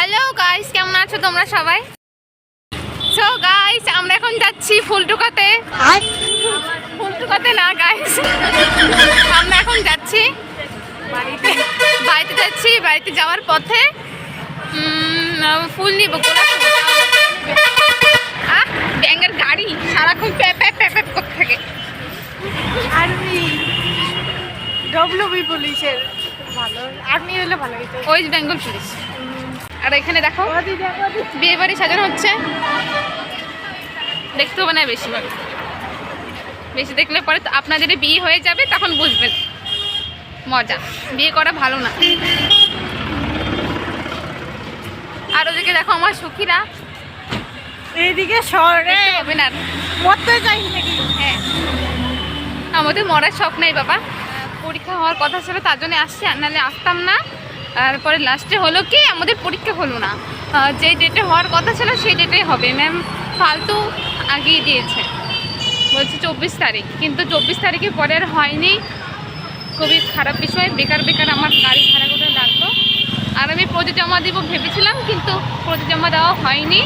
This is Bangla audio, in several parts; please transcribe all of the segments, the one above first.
হ্যালো গাইস, কেমন আছো তোমরা সবাই? সো গাইস, আমরা এখন যাচ্ছি ফুলটুকাতে। ফুলটুকাতে না গাইস, আমরা এখন যাচ্ছি বাড়িতে যাচ্ছি। বাড়িতে যাওয়ার পথে ফুল নিব, গোলাপ ফুল। ব্যাঙের গাড়ি সারাক্ষণ প্যাপ প্যাপ প্যাপ প্যাপ করতে থাকে। আর্মি ডব্লিউবি পুলিশের ভালো, আর্মি হলে ভালো হতো। West Bengal police. আর এখানে দেখো বিয়ে বাড়ি সাজানো হচ্ছে, দেখতে হবে না বেশিরভাগ। বেশি দেখলে পরে তো আপনাদের বিয়ে হয়ে যাবে, তখন বুঝবেন মজা। বিয়ে করা ভালো না। আর ওদিকে দেখো আমার সখীরা, এইদিকে শহরে হবে না। মরতে চাই নাকি? হ্যাঁ, আমাদের মরার শখ নেই বাবা। পরীক্ষা হওয়ার কথা ছিল, তার জন্য আসছি, আর নাহলে আসতাম না। তারপরে লাস্টে হলো কি, আমাদের পরীক্ষা হলো না। যে ডেটে হওয়ার কথা ছিল সেই ডেটেই হবে। ম্যাম ফালতু আগিয়ে দিয়েছে, বলছে 24 তারিখ, কিন্তু 24 তারিখের পরে আর হয়নি। খুবই খারাপ বিষয়। বেকার বেকার আমার গাড়ি ভাড়া করে লাগলো। আর আমি প্রজেক্ট জমা দিব ভেবেছিলাম, কিন্তু প্রজেক্ট জমা দেওয়া হয়নি,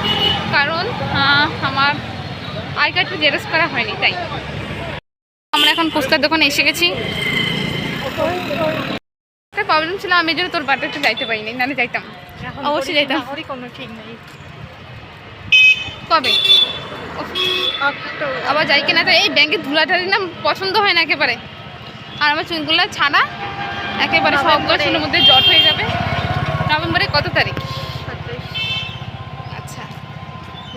কারণ আমার আই কার্ডটা জেরক্স করা হয়নি। তাই আমরা এখন পোস্টার দোকানে এসে গেছি। একটা প্রবলেম ছিল, আমি এই জন্য তোর বাড়িতে যাইতে পারিনি, নাহলে যাইতাম, অবশ্যই যাইতাম। কোনো ঠিক নেই কবে আবার যাই কিনা। তো এই ব্যাংকে ধুলাটারি না পছন্দ হয় না একেবারে। আর আমার চুলগুলো ছাড়া একেবারে সবগুলো চুলের মধ্যে জট হয়ে যাবে। নভেম্বরে কত তারিখ? আচ্ছা,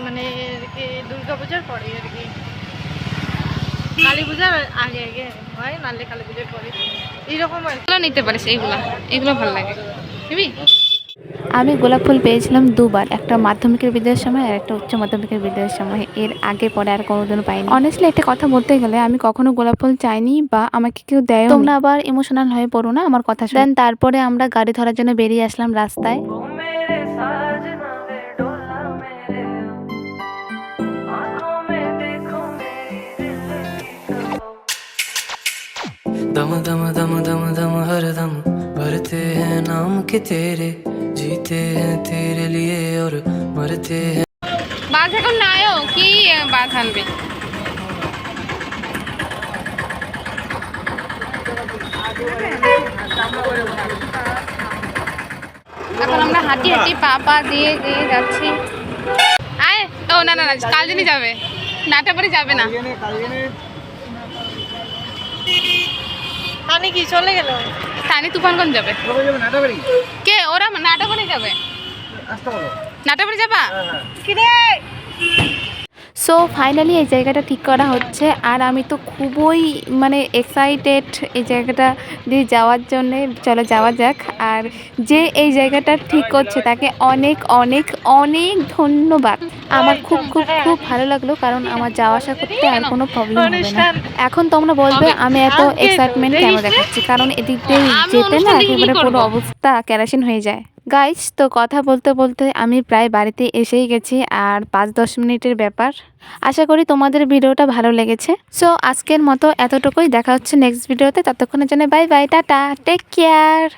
মানে দুর্গা পূজার পরে আর কি, কালী পূজার আগে আগে হয়, নাহলে কালী পূজার পরে এইরকম আর এগুলো নিতে পারিস। এগুলো ভালো লাগে। বুঝবি? আমি গোলাপ ফুল পেয়েছিলাম দুবার, একটা মাধ্যমিকের বিদ্যালয়ের সময় আর একটা উচ্চ মাধ্যমিকের বিদ্যালয়ের সময়। এর আগে পরে আর কোনোদিনও পাইনি। অনেস্টলি একটা কথা বলতে গেলে আমি কখনো গোলাপ ফুল চাইনি বা আমাকে কেউ দেয়। তোমরা আবার ইমোশনাল হয়ে পড়ো না আমার কথা শুনে। তারপরে আমরা গাড়ি ধরার জন্য বেরিয়ে আসলাম রাস্তায়। दम दम दम दम दम हर दम भरते हैं नाम के तेरे, जीते हैं तेरे लिए और मरते हैं। বাঘ এখন নাইও কি বাঘ আনবে? এখন আমরা হাঁটি হাঁটি পা পা দিয়ে দিয়ে যাচ্ছি। আয়, ও না না না, কালদিনই যাবে, নাটাবাড়ি যাবে না। পানি কি চলে গেল? তানি তুফানগঞ্জ যাবে। কে ওরা? নাটাবাড়ি যাবে। নাটাবাড়ি যাবা? কিরে সো ফাইনালি এই জায়গাটা ঠিক করা হচ্ছে, আর আমি তো খুবই এক্সাইটেড এই জায়গাটা দিয়ে যাওয়ার জন্যে। চলো যাওয়া যাক। আর যে এই জায়গাটা ঠিক করছে তাকে অনেক অনেক অনেক ধন্যবাদ। আমার খুব খুব খুব ভালো লাগলো, কারণ আমার যাওয়া আসা করতে আর কোনো প্রবলেম হবে না। এখন তোমরা বলবে আমি এত এক্সাইটমেন্ট কেন দেখাচ্ছি, কারণ এদিক দিয়ে যেতে না একেবারে পুরো অবস্থা কেরাসিন হয়ে যায়। গাইস, তো কথা বলতে বলতে আমি প্রায় বাড়িতে এসেই গেছি, আর 5-10 মিনিটের ব্যাপার। আশা করি তোমাদের ভিডিওটা ভালো লেগেছে। সো আজকের মতো এতটুকুই, দেখা হচ্ছে নেক্সট ভিডিওতে। ততক্ষণের জন্য bye bye, tata, take care.